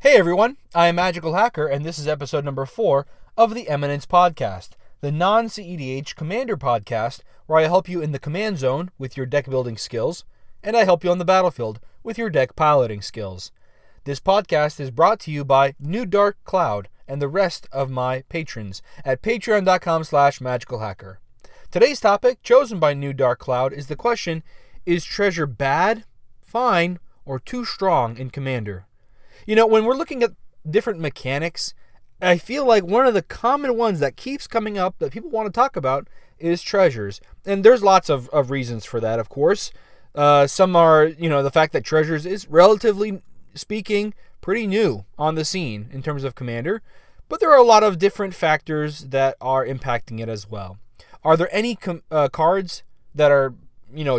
Hey everyone, I am Magical Hacker, and this is episode number 4 of the Eminence Podcast, the non-CEDH Commander podcast, where I help you in the command zone with your deck building skills, and I help you on the battlefield with your deck piloting skills. This podcast is brought to you by New Dark Cloud and the rest of my patrons at patreon.com/magicalhacker. Today's topic, chosen by New Dark Cloud, is the question, is treasure bad, fine, or too strong in Commander? You know, when we're looking at different mechanics, I feel like one of the common ones that keeps coming up that people want to talk about is treasures. And there's lots of reasons for that, of course. Some are, the fact that treasures is, relatively speaking, pretty new on the scene in terms of Commander. But there are a lot of different factors that are impacting it as well. Are there any cards that are,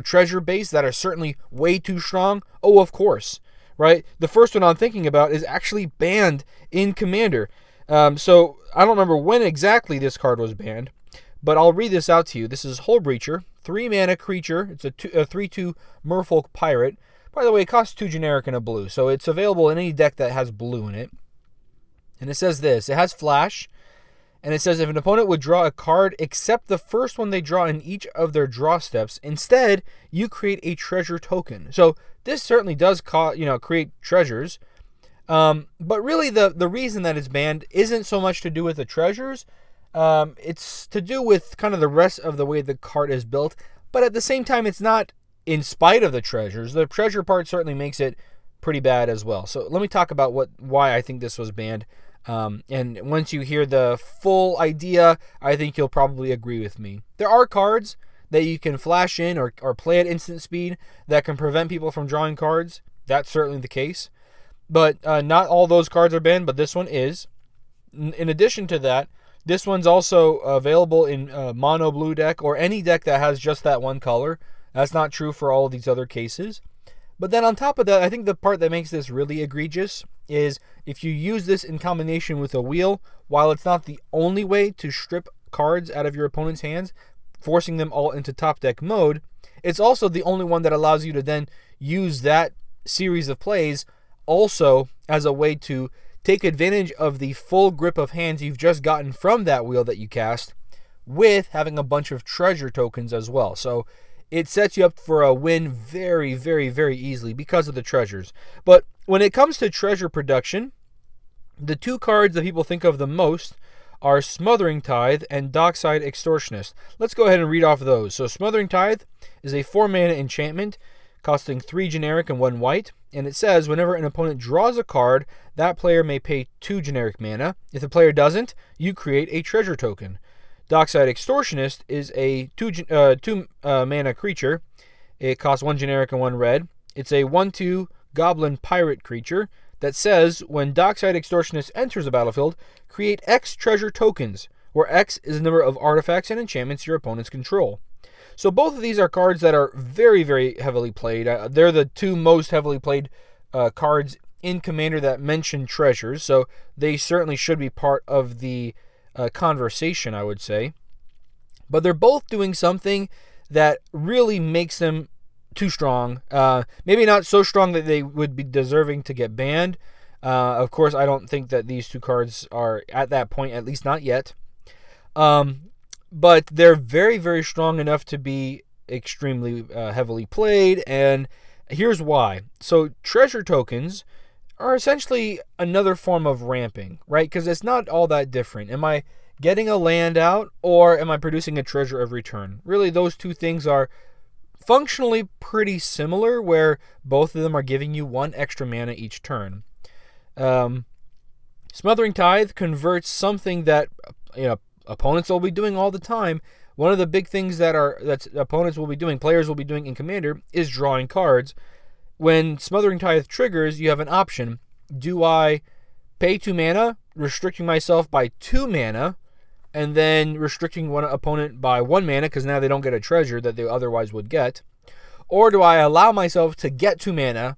treasure-based that are certainly way too strong? Oh, of course. Right? The first one I'm thinking about is actually banned in Commander. So I don't remember when exactly this card was banned, but I'll read this out to you. This is Hullbreacher, 3-mana creature. It's a 3/2 Merfolk Pirate. By the way, it costs 2 generic and a blue, so it's available in any deck that has blue in it. And it says this. It has flash, and it says if an opponent would draw a card except the first one they draw in each of their draw steps, instead you create a treasure token. So this certainly does create treasures, but really the reason that it's banned isn't so much to do with the treasures. It's to do with kind of the rest of the way the card is built, but at the same time it's not in spite of the treasures. The treasure part certainly makes it pretty bad as well. So let me talk about why I think this was banned. And once you hear the full idea, I think you'll probably agree with me. There are cards that you can flash in or play at instant speed that can prevent people from drawing cards. That's certainly the case. But not all those cards are banned, but this one is. In addition to that, this one's also available in mono blue deck or any deck that has just that one color. That's not true for all of these other cases. But then on top of that, I think the part that makes this really egregious is if you use this in combination with a wheel, while it's not the only way to strip cards out of your opponent's hands, forcing them all into top deck mode, it's also the only one that allows you to then use that series of plays also as a way to take advantage of the full grip of hands you've just gotten from that wheel that you cast, with having a bunch of treasure tokens as well. So it sets you up for a win very, very, very easily because of the treasures. But when it comes to treasure production, the two cards that people think of the most are Smothering Tithe and Dockside Extortionist. Let's go ahead and read off those. So Smothering Tithe is a 4-mana enchantment costing 3 generic and 1 white. And it says whenever an opponent draws a card, that player may pay 2 generic mana. If the player doesn't, you create a treasure token. Dockside Extortionist is a 2 mana creature. It costs 1 generic and 1 red. It's a 1/2 goblin pirate creature that says when Dockside Extortionist enters the battlefield, create X treasure tokens, where X is the number of artifacts and enchantments your opponents control. So both of these are cards that are very, very heavily played. They're the two most heavily played cards in Commander that mention treasures, so they certainly should be part of the conversation, I would say. But they're both doing something that really makes them too strong. Maybe not so strong that they would be deserving to get banned. Of course, I don't think that these two cards are at that point, at least not yet. But they're very, very strong enough to be extremely heavily played, and here's why. So treasure tokens are essentially another form of ramping, right? Because it's not all that different. Am I getting a land out, or am I producing a treasure every turn? Really, those two things are functionally pretty similar, where both of them are giving you 1 extra mana each turn. Smothering Tithe converts something that opponents will be doing all the time. One of the big things that opponents will be doing, players will be doing in Commander, is drawing cards. When Smothering Tithe triggers, you have an option. Do I pay 2 mana, restricting myself by 2 mana, and then restricting one opponent by 1 mana because now they don't get a treasure that they otherwise would get? Or do I allow myself to get 2 mana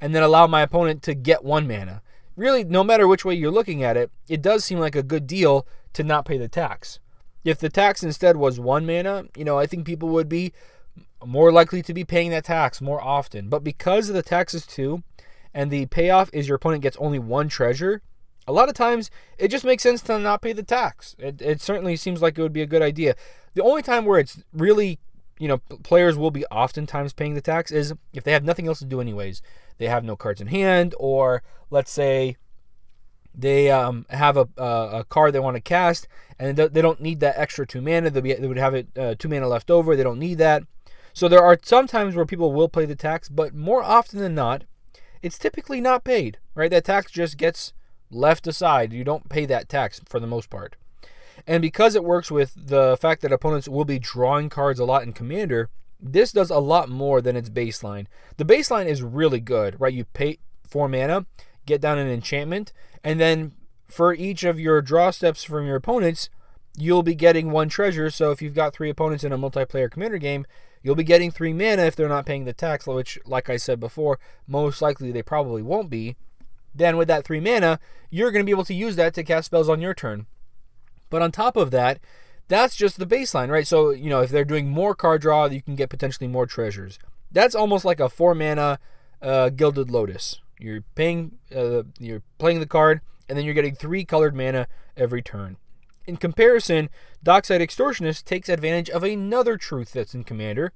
and then allow my opponent to get 1 mana? Really, no matter which way you're looking at it, it does seem like a good deal to not pay the tax. If the tax instead was 1 mana, I think people would be more likely to be paying that tax more often. But because the tax is 2, and the payoff is your opponent gets only one treasure, a lot of times it just makes sense to not pay the tax. It certainly seems like it would be a good idea. The only time where it's really, players will be oftentimes paying the tax is if they have nothing else to do anyways. They have no cards in hand, or let's say they have a card they want to cast, and they don't need that extra 2 mana. They would have it 2 mana left over. They don't need that. So there are some times where people will pay the tax, but more often than not, it's typically not paid, right? That tax just gets left aside. You don't pay that tax for the most part. And because it works with the fact that opponents will be drawing cards a lot in Commander, this does a lot more than its baseline. The baseline is really good, right? You pay 4 mana, get down an enchantment, and then for each of your draw steps from your opponents, you'll be getting 1 treasure. So if you've got 3 opponents in a multiplayer Commander game, you'll be getting 3 mana if they're not paying the tax, which, like I said before, most likely they probably won't be. Then with that 3 mana, you're going to be able to use that to cast spells on your turn. But on top of that, that's just the baseline, right? So, if they're doing more card draw, you can get potentially more treasures. That's almost like a 4 mana Gilded Lotus. You're playing the card, and then you're getting 3 colored mana every turn. In comparison, Dockside Extortionist takes advantage of another truth that's in Commander.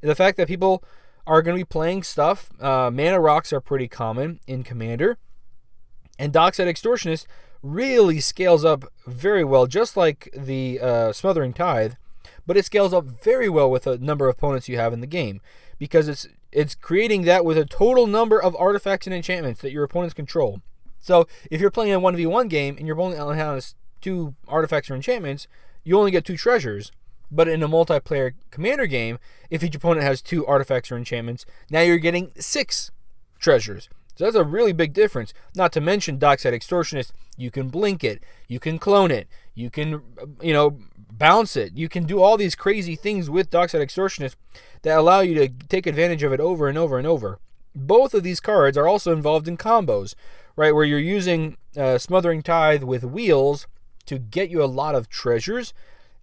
The fact that people are going to be playing stuff. Mana rocks are pretty common in Commander. And Dockside Extortionist really scales up very well, just like the Smothering Tithe, but it scales up very well with the number of opponents you have in the game, because it's creating that with a total number of artifacts and enchantments that your opponents control. So if you're playing a 1v1 game and your opponent only has 2 artifacts or enchantments, you only get 2 treasures. But in a multiplayer Commander game, if each opponent has 2 artifacts or enchantments, now you're getting 6 treasures. So that's a really big difference. Not to mention Dockside Extortionist, you can blink it, you can clone it, you can, bounce it. You can do all these crazy things with Dockside Extortionist that allow you to take advantage of it over and over and over. Both of these cards are also involved in combos, right, where you're using Smothering Tithe with wheels to get you a lot of treasures,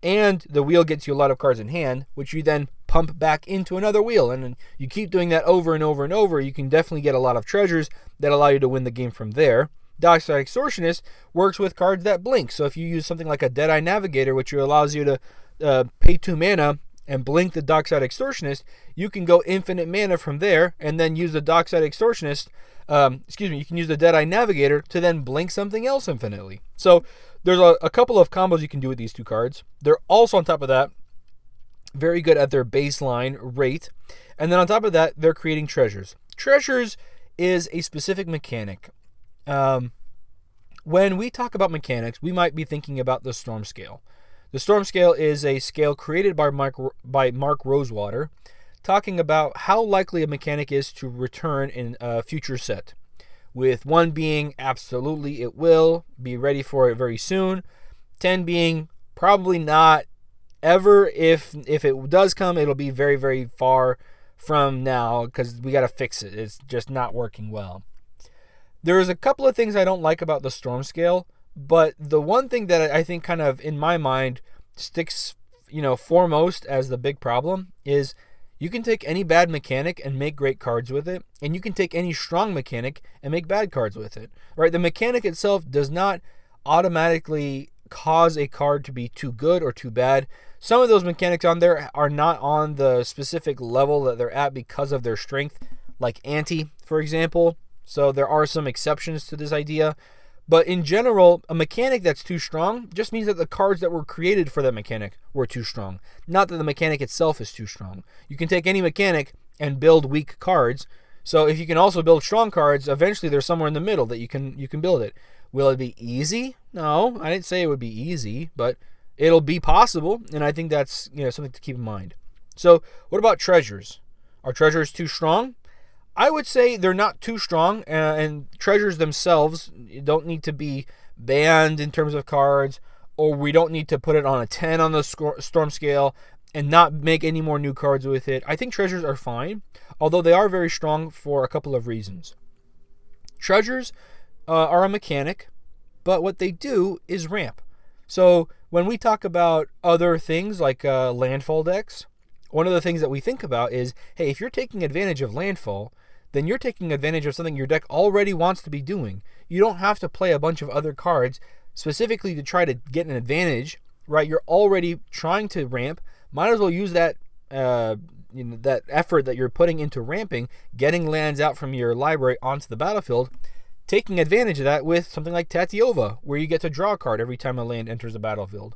and the wheel gets you a lot of cards in hand, which you then pump back into another wheel. And you keep doing that over and over and over. You can definitely get a lot of treasures that allow you to win the game from there. Dockside Extortionist works with cards that blink. So if you use something like a Deadeye Navigator, which allows you to pay 2 mana and blink the Dockside Extortionist, you can go infinite mana from there and then use the Dockside Extortionist. You can use the Deadeye Navigator to then blink something else infinitely. So there's a couple of combos you can do with these 2 cards. They're also, on top of that, very good at their baseline rate. And then on top of that, they're creating treasures. Treasures is a specific mechanic. When we talk about mechanics, we might be thinking about the Storm Scale. The Storm Scale is a scale created by Mark Rosewater, talking about how likely a mechanic is to return in a future set. With 1 being absolutely it will, be ready for it very soon. 10 being probably not ever. If it does come, it'll be very, very far from now because we got to fix it. It's just not working well. There's a couple of things I don't like about the Storm Scale, but the one thing that I think kind of in my mind sticks, foremost as the big problem is you can take any bad mechanic and make great cards with it, and you can take any strong mechanic and make bad cards with it. Right? The mechanic itself does not automatically cause a card to be too good or too bad. Some of those mechanics on there are not on the specific level that they're at because of their strength, like Anti, for example. So there are some exceptions to this idea. But in general, a mechanic that's too strong just means that the cards that were created for that mechanic were too strong. Not that the mechanic itself is too strong. You can take any mechanic and build weak cards. So if you can also build strong cards, eventually there's somewhere in the middle that you can build it. Will it be easy? No, I didn't say it would be easy, but it'll be possible, and I think that's something to keep in mind. So what about treasures? Are treasures too strong? I would say they're not too strong, and treasures themselves don't need to be banned in terms of cards, or we don't need to put it on a 10 on the Storm Scale and not make any more new cards with it. I think treasures are fine, although they are very strong for a couple of reasons. Treasures are a mechanic, but what they do is ramp. So when we talk about other things like landfall decks, one of the things that we think about is, hey, if you're taking advantage of landfall, then you're taking advantage of something your deck already wants to be doing. You don't have to play a bunch of other cards specifically to try to get an advantage, right? You're already trying to ramp. Might as well use that that effort that you're putting into ramping, getting lands out from your library onto the battlefield, taking advantage of that with something like Tatyova, where you get to draw a card every time a land enters the battlefield.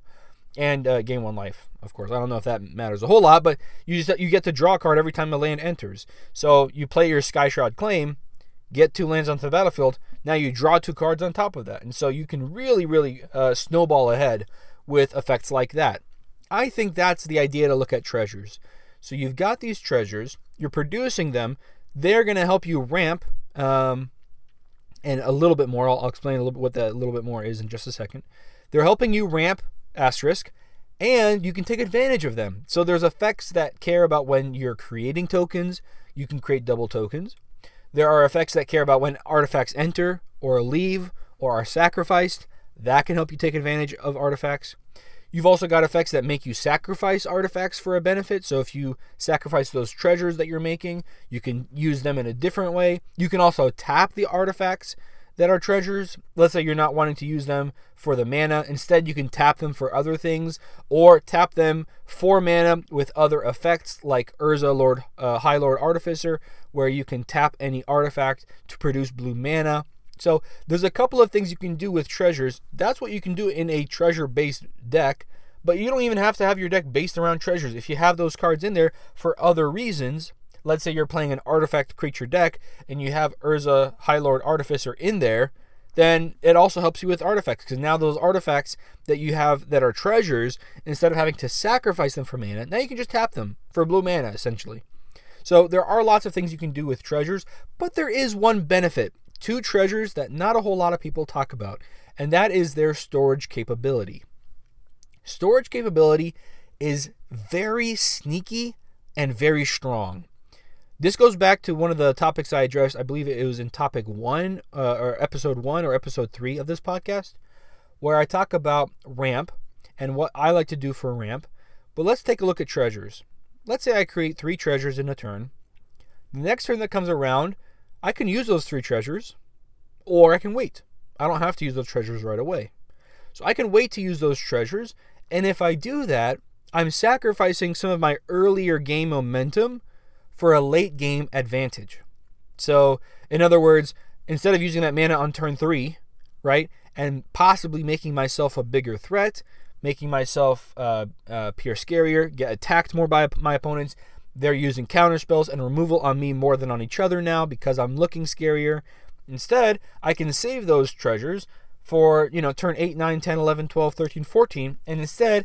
And gain 1 life, of course. I don't know if that matters a whole lot, but you get to draw a card every time a land enters. So you play your Skyshroud Claim, get 2 lands onto the battlefield, now you draw 2 cards on top of that. And so you can really, really snowball ahead with effects like that. I think that's the idea to look at treasures. So you've got these treasures, you're producing them, they're going to help you ramp, and a little bit more. I'll explain a little bit what that little bit more is in just a second. They're helping you ramp asterisk, and you can take advantage of them. So there's effects that care about when you're creating tokens. You can create double tokens. There are effects that care about when artifacts enter or leave or are sacrificed. That can help you take advantage of artifacts. You've also got effects that make you sacrifice artifacts for a benefit. So if you sacrifice those treasures that you're making, you can use them in a different way. You can also tap the artifacts that are treasures. Let's say you're not wanting to use them for the mana. Instead, you can tap them for other things, or tap them for mana with other effects like Urza High Lord Artificer, where you can tap any artifact to produce blue mana. So there's a couple of things you can do with treasures. That's what you can do in a treasure-based deck, but you don't even have to have your deck based around treasures. If you have those cards in there for other reasons, let's say you're playing an artifact creature deck and you have Urza High Lord Artificer in there, then it also helps you with artifacts, because now those artifacts that you have that are treasures, instead of having to sacrifice them for mana, now you can just tap them for blue mana, essentially. So there are lots of things you can do with treasures, but there is one benefit to treasures that not a whole lot of people talk about, and that is their storage capability. Storage capability is very sneaky and very strong. This goes back to one of the topics I addressed. I believe it was in topic 1 or episode 1 or episode 3 of this podcast, where I talk about ramp and what I like to do for ramp. But let's take a look at treasures. Let's say I create 3 treasures in a turn. The next turn that comes around, I can use those 3 treasures, or I can wait. I don't have to use those treasures right away. So I can wait to use those treasures, and if I do that, I'm sacrificing some of my earlier game momentum for a late game advantage. So, in other words, instead of using that mana on turn 3, right, and possibly making myself a bigger threat, making myself appear scarier, get attacked more by my opponents, they're using counter spells and removal on me more than on each other now because I'm looking scarier. Instead, I can save those treasures for, turn 8, 9, 10, 11, 12, 13, 14, and instead,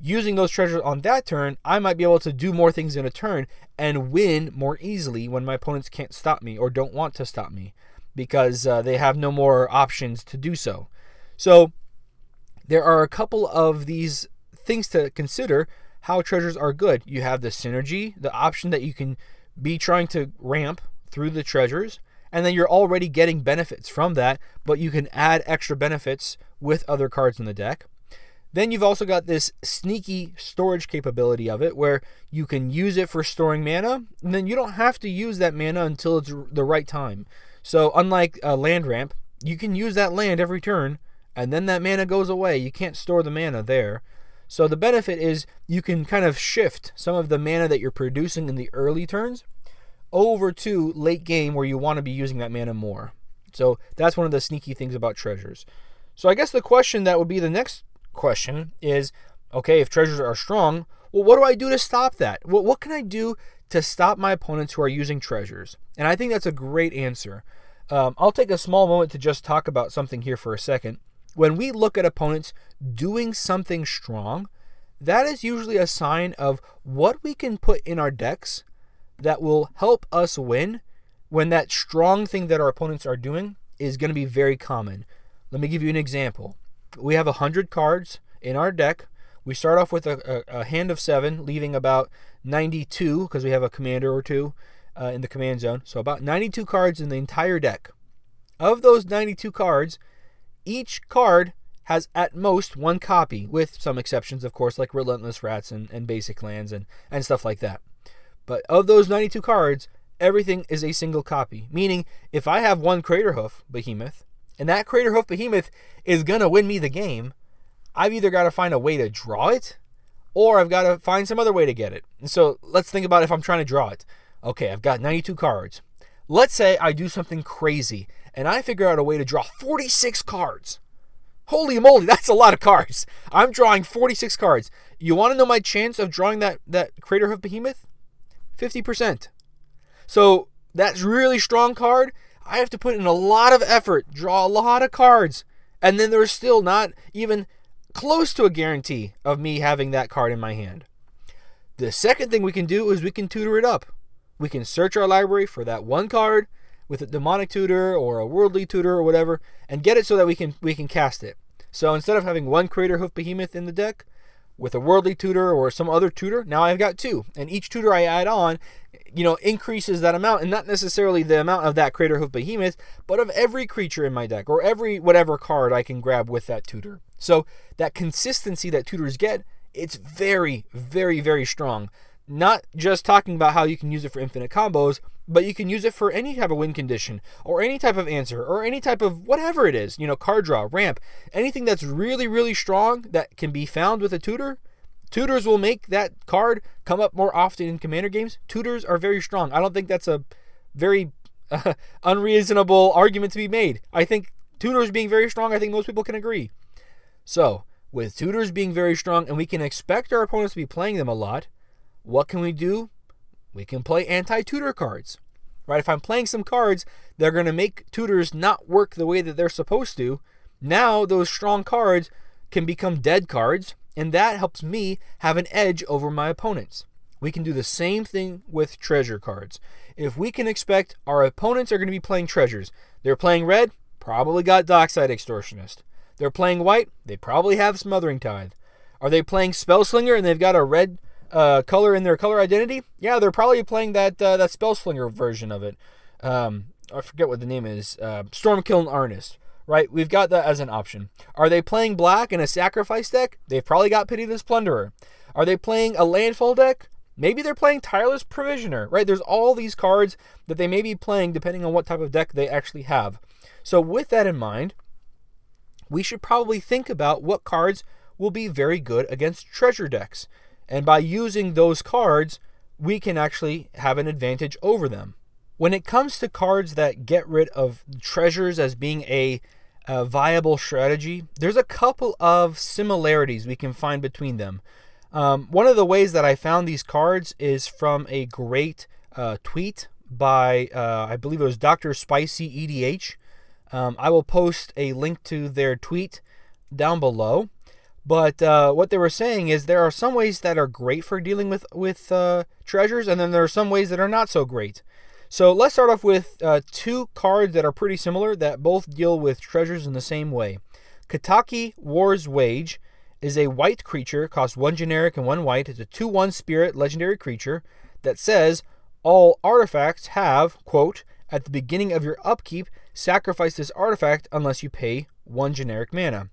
using those treasures on that turn, I might be able to do more things in a turn and win more easily when my opponents can't stop me or don't want to stop me because they have no more options to do so. So there are a couple of these things to consider how treasures are good. You have the synergy, the option that you can be trying to ramp through the treasures, and then you're already getting benefits from that, but you can add extra benefits with other cards in the deck. Then you've also got this sneaky storage capability of it, where you can use it for storing mana, and then you don't have to use that mana until it's the right time. So unlike a land ramp, you can use that land every turn, and then that mana goes away. You can't store the mana there. So the benefit is you can kind of shift some of the mana that you're producing in the early turns over to late game where you want to be using that mana more. So that's one of the sneaky things about treasures. So I guess the question that would be the next question is, okay, if treasures are strong, well, what do I do to stop that? What can I do to stop my opponents who are using treasures? And I think that's a great answer. I'll take a small moment to just talk about something here for a second. When we look at opponents doing something strong, that is usually a sign of what we can put in our decks that will help us win when that strong thing that our opponents are doing is going to be very common. Let me give you an example. We have 100 cards in our deck. We start off with a hand of 7, leaving about 92 because we have a commander or 2 in the command zone. So about 92 cards in the entire deck. Of those 92 cards, each card has at most 1 copy, with some exceptions, of course, like Relentless Rats and basic lands and stuff like that. But of those 92 cards, everything is a single copy. Meaning, if I have one Craterhoof Behemoth, and that Craterhoof Behemoth is going to win me the game, I've either got to find a way to draw it, or I've got to find some other way to get it. And so let's think about if I'm trying to draw it. Okay, I've got 92 cards. Let's say I do something crazy, and I figure out a way to draw 46 cards. Holy moly, that's a lot of cards. I'm drawing 46 cards. You want to know my chance of drawing that Craterhoof Behemoth? 50%. So that's really strong card. I have to put in a lot of effort, draw a lot of cards, and then there's still not even close to a guarantee of me having that card in my hand. The second thing we can do is we can tutor it up. We can search our library for that one card with a demonic tutor or a worldly tutor or whatever, and get it so that we can cast it. So instead of having one Craterhoof Behemoth in the deck with a worldly tutor or some other tutor, now I've got two. And each tutor I add on, increases that amount, and not necessarily the amount of that Craterhoof Behemoth, but of every creature in my deck or every whatever card I can grab with that tutor. So that consistency that tutors get, it's very, very, very strong. Not just talking about how you can use it for infinite combos, but you can use it for any type of win condition or any type of answer or any type of whatever it is, card draw, ramp, anything that's really, really strong that can be found with a tutor. Tutors will make that card come up more often in Commander games. Tutors are very strong. I don't think that's a very unreasonable argument to be made. I think tutors being very strong, I think most people can agree. So, with tutors being very strong, and we can expect our opponents to be playing them a lot, what can we do? We can play anti-tutor cards, right? If I'm playing some cards that are going to make tutors not work the way that they're supposed to, now those strong cards can become dead cards, and that helps me have an edge over my opponents. We can do the same thing with treasure cards. If we can expect our opponents are going to be playing treasures, they're playing red, probably got Dockside Extortionist. They're playing white, they probably have Smothering Tithe. Are they playing Spellslinger and they've got a red color in their color identity? Yeah, they're probably playing that Spellslinger version of it. I forget what the name is. Stormkiln Arnest, right? We've got that as an option. Are they playing black in a sacrifice deck? They've probably got Pitiless Plunderer. Are they playing a landfall deck? Maybe they're playing Tireless Provisioner, right? There's all these cards that they may be playing depending on what type of deck they actually have. So with that in mind, we should probably think about what cards will be very good against treasure decks. And by using those cards, we can actually have an advantage over them. When it comes to cards that get rid of treasures as being a viable strategy, there's a couple of similarities we can find between them. One of the ways that I found these cards is from a great tweet by, I believe it was Dr. Spicy EDH. I will post a link to their tweet down below. But what they were saying is there are some ways that are great for dealing with treasures, and then there are some ways that are not so great. So let's start off with two cards that are pretty similar that both deal with treasures in the same way. Kataki War's Wage is a white creature, costs 1 generic and 1 white. It's a 2/1 spirit legendary creature that says all artifacts have, quote, at the beginning of your upkeep, sacrifice this artifact unless you pay 1 generic mana.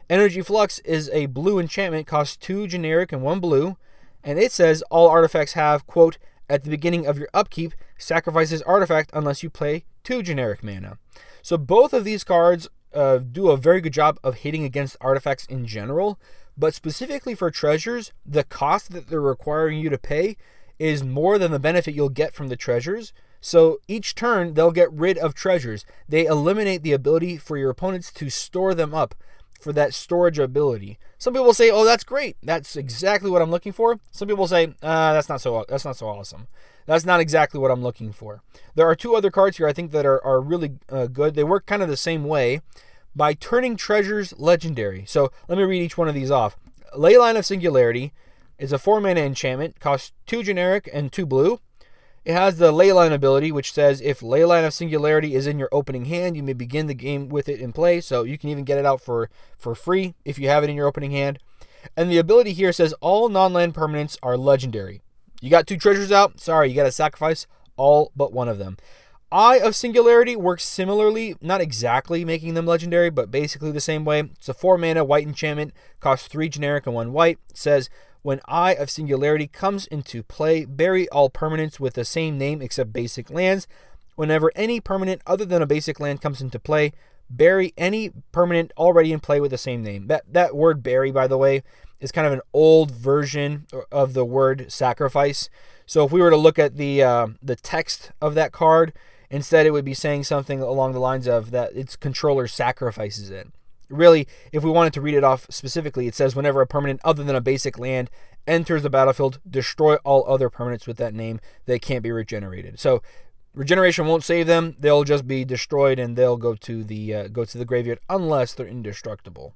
Energy Flux is a blue enchantment, costs 2 generic and 1 blue, and it says all artifacts have, quote, at the beginning of your upkeep, sacrifice this artifact unless you pay 2 generic mana. So both of these cards do a very good job of hitting against artifacts in general, but specifically for treasures, the cost that they're requiring you to pay is more than the benefit you'll get from the treasures. So each turn, they'll get rid of treasures. They eliminate the ability for your opponents to store them up for that storage ability. Some people say, oh, that's great. That's exactly what I'm looking for. Some people say, that's not so awesome. That's not exactly what I'm looking for. There are two other cards here I think that are really good. They work kind of the same way by turning treasures legendary. So let me read each one of these off. Leyline of Singularity is a 4-mana enchantment, costs 2 generic and 2 blue. It has the Leyline ability, which says if Leyline of Singularity is in your opening hand, you may begin the game with it in play. So you can even get it out for free if you have it in your opening hand. And the ability here says all non-land permanents are legendary. You got 2 treasures out? Sorry, you got to sacrifice all but one of them. Eye of Singularity works similarly, not exactly making them legendary, but basically the same way. It's a 4-mana white enchantment, costs 3 generic and 1 white. It says When Eye of Singularity comes into play, bury all permanents with the same name except basic lands. Whenever any permanent other than a basic land comes into play, bury any permanent already in play with the same name. That word bury, by the way, is kind of an old version of the word sacrifice. So if we were to look at the text of that card, instead it would be saying something along the lines of that its controller sacrifices it. Really, if we wanted to read it off specifically, it says whenever a permanent other than a basic land enters the battlefield, destroy all other permanents with that name. They can't be regenerated. So regeneration won't save them. They'll just be destroyed and they'll go to the graveyard unless they're indestructible.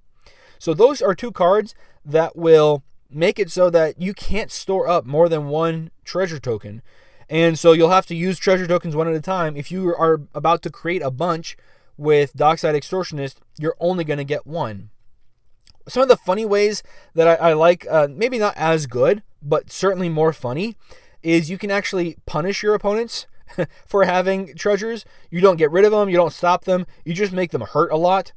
So those are 2 cards that will make it so that you can't store up more than 1 treasure token. And so you'll have to use treasure tokens one at a time. If you are about to create a bunch with Dockside Extortionist, you're only going to get 1. Some of the funny ways that I like, maybe not as good, but certainly more funny, is you can actually punish your opponents for having treasures. You don't get rid of them. You don't stop them. You just make them hurt a lot.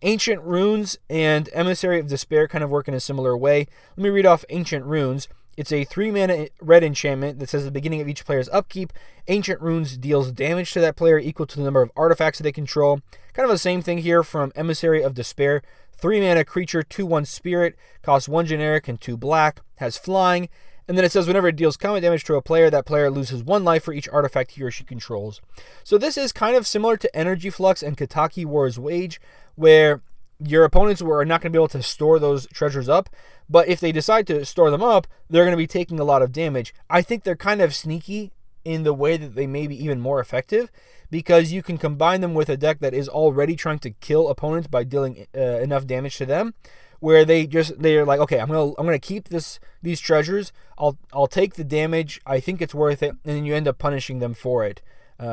Ancient Runes and Emissary of Despair kind of work in a similar way. Let me read off Ancient Runes. It's a 3-mana red enchantment that says at the beginning of each player's upkeep, Ancient Runes deals damage to that player equal to the number of artifacts that they control. Kind of the same thing here from Emissary of Despair. 3-mana creature, 2/1 spirit, costs 1 generic and 2 black, has flying, and then it says whenever it deals combat damage to a player, that player loses 1 life for each artifact he or she controls. So this is kind of similar to Energy Flux and Kataki War's Wage, where your opponents are not going to be able to store those treasures up, but if they decide to store them up, they're going to be taking a lot of damage. I think they're kind of sneaky in the way that they may be even more effective, because you can combine them with a deck that is already trying to kill opponents by dealing enough damage to them, where they're like, okay, I'm gonna keep these treasures. I'll take the damage. I think it's worth it, and then you end up punishing them for it,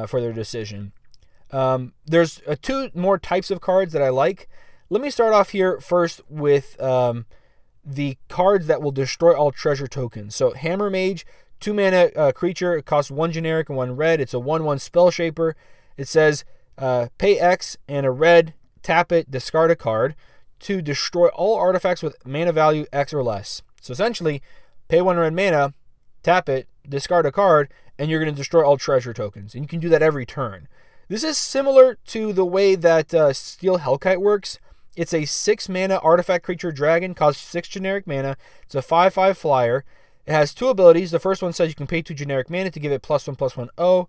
for their decision. There's 2 more types of cards that I like. Let me start off here first with the cards that will destroy all treasure tokens. So Hammer Mage, 2-mana creature. It costs 1 generic and 1 red. It's a 1/1 Spell Shaper. It says pay X and a red, tap it, discard a card to destroy all artifacts with mana value X or less. So essentially, pay 1 red mana, tap it, discard a card, and you're going to destroy all treasure tokens. And you can do that every turn. This is similar to the way that Steel Hellkite works. It's a 6-mana artifact creature dragon, costs 6 generic mana. It's a 5/5 flyer. It has 2 abilities. The first one says you can pay 2 generic mana to give it +1/+1/0,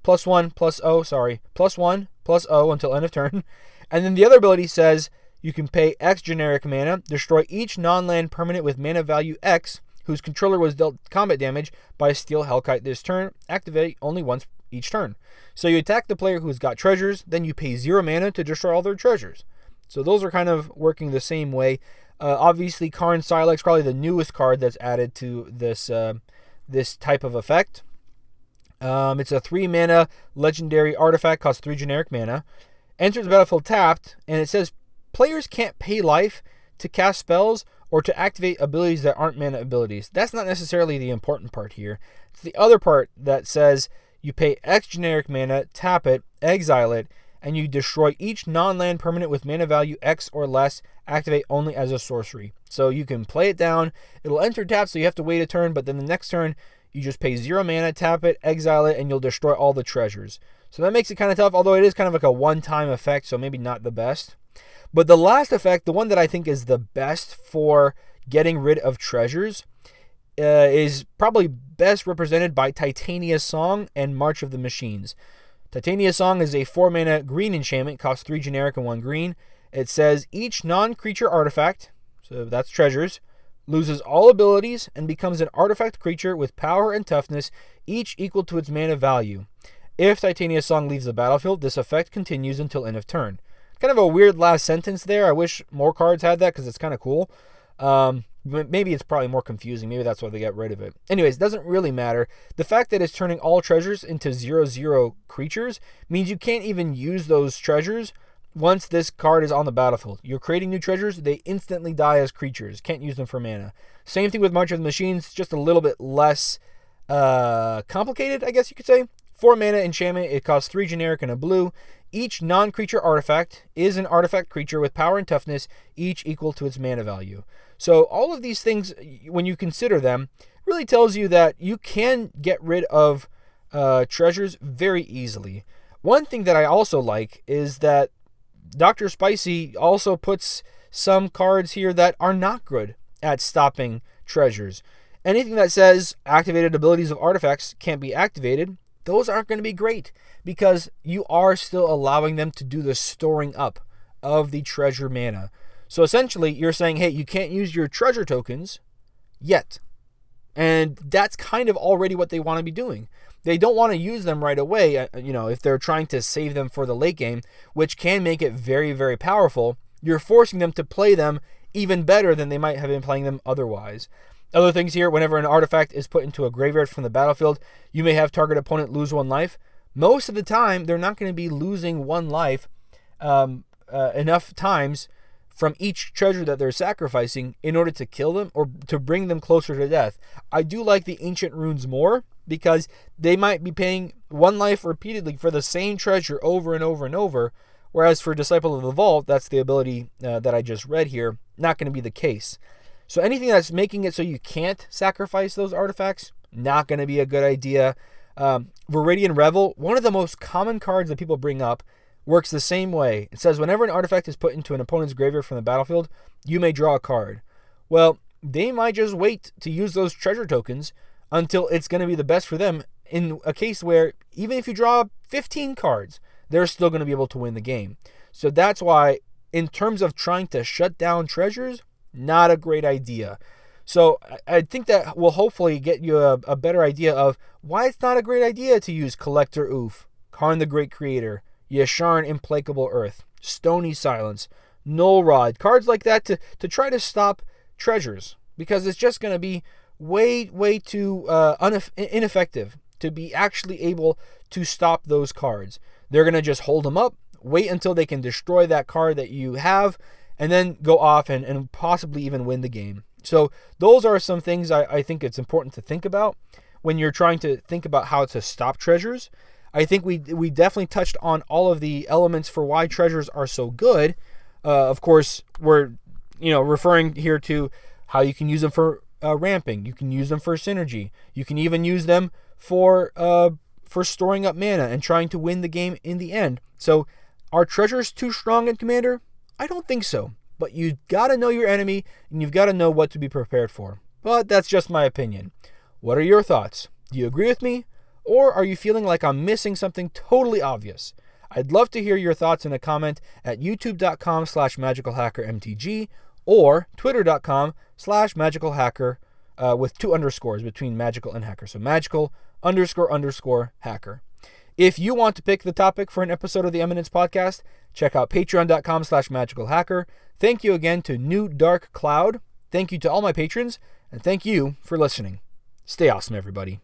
+1/+0 until end of turn. And then the other ability says you can pay X generic mana, destroy each non-land permanent with mana value X, whose controller was dealt combat damage by a Steel Hellkite this turn. Activate only once each turn. So you attack the player who's got treasures, then you pay 0 mana to destroy all their treasures. So those are kind of working the same way. Obviously, Karn Sylex, probably the newest card that's added to this type of effect. It's a 3-mana legendary artifact, costs 3 generic mana. Enters the battlefield tapped, and it says players can't pay life to cast spells or to activate abilities that aren't mana abilities. That's not necessarily the important part here. It's the other part that says you pay X generic mana, tap it, exile it, and you destroy each non-land permanent with mana value X or less, activate only as a sorcery. So you can play it down. It'll enter tap, so you have to wait a turn, but then the next turn, you just pay 0 mana, tap it, exile it, and you'll destroy all the treasures. So that makes it kind of tough, although it is kind of like a one-time effect, so maybe not the best. But the last effect, the one that I think is the best for getting rid of treasures, is probably best represented by Titania Song and March of the Machines. Titania Song is a 4-mana green enchantment, costs 3 generic and 1 green. It says each non-creature artifact, so that's treasures, loses all abilities and becomes an artifact creature with power and toughness, each equal to its mana value. If Titania Song leaves the battlefield, this effect continues until end of turn. Kind of a weird last sentence there. I wish more cards had that because it's kind of cool. Maybe it's probably more confusing. Maybe that's why they got rid of it. Anyways, it doesn't really matter. The fact that it's turning all treasures into 0/0 creatures means you can't even use those treasures once this card is on the battlefield. You're creating new treasures, they instantly die as creatures. Can't use them for mana. Same thing with March of the Machines, just a little bit less complicated, I guess you could say. 4 mana enchantment, it costs 3 generic and a blue. Each non-creature artifact is an artifact creature with power and toughness, each equal to its mana value. So all of these things, when you consider them, really tells you that you can get rid of treasures very easily. One thing that I also like is that Dr. Spicy also puts some cards here that are not good at stopping treasures. Anything that says activated abilities of artifacts can't be activated, those aren't going to be great because you are still allowing them to do the storing up of the treasure mana. So essentially, you're saying, hey, you can't use your treasure tokens yet. And that's kind of already what they want to be doing. They don't want to use them right away, if they're trying to save them for the late game, which can make it very, very powerful. You're forcing them to play them even better than they might have been playing them otherwise. Other things here, whenever an artifact is put into a graveyard from the battlefield, you may have target opponent lose 1 life. Most of the time, they're not going to be losing 1 life enough times from each treasure that they're sacrificing in order to kill them or to bring them closer to death. I do like the Ancient Runes more because they might be paying 1 life repeatedly for the same treasure over and over and over, whereas for Disciple of the Vault, that's the ability that I just read here, not going to be the case. So anything that's making it so you can't sacrifice those artifacts, not going to be a good idea. Viridian Revel, one of the most common cards that people bring up, works the same way. It says whenever an artifact is put into an opponent's graveyard from the battlefield, you may draw a card. Well, they might just wait to use those treasure tokens until it's going to be the best for them in a case where even if you draw 15 cards, they're still going to be able to win the game. So that's why, in terms of trying to shut down treasures, not a great idea. So I think that will hopefully get you a better idea of why it's not a great idea to use Collector Oof, Karn the Great Creator, Yasharn Implacable Earth, Stony Silence, Null Rod, cards like that to try to stop treasures, because it's just going to be way too ineffective to be actually able to stop those cards. They're going to just hold them up, wait until they can destroy that card that you have, and then go off and possibly even win the game. So those are some things I think it's important to think about when you're trying to think about how to stop treasures. I think we definitely touched on all of the elements for why treasures are so good. Of course, we're referring here to how you can use them for ramping. You can use them for synergy. You can even use them for storing up mana and trying to win the game in the end. So are treasures too strong in Commander? I don't think so. But you've got to know your enemy and you've got to know what to be prepared for. But that's just my opinion. What are your thoughts? Do you agree with me? Or are you feeling like I'm missing something totally obvious? I'd love to hear your thoughts in a comment at youtube.com/magicalhackermtg or twitter.com/magicalhacker with 2 underscores between magical and hacker. So magical__hacker. If you want to pick the topic for an episode of the Eminence Podcast, check out patreon.com/magicalhacker. Thank you again to New Dark Cloud. Thank you to all my patrons, and thank you for listening. Stay awesome, everybody.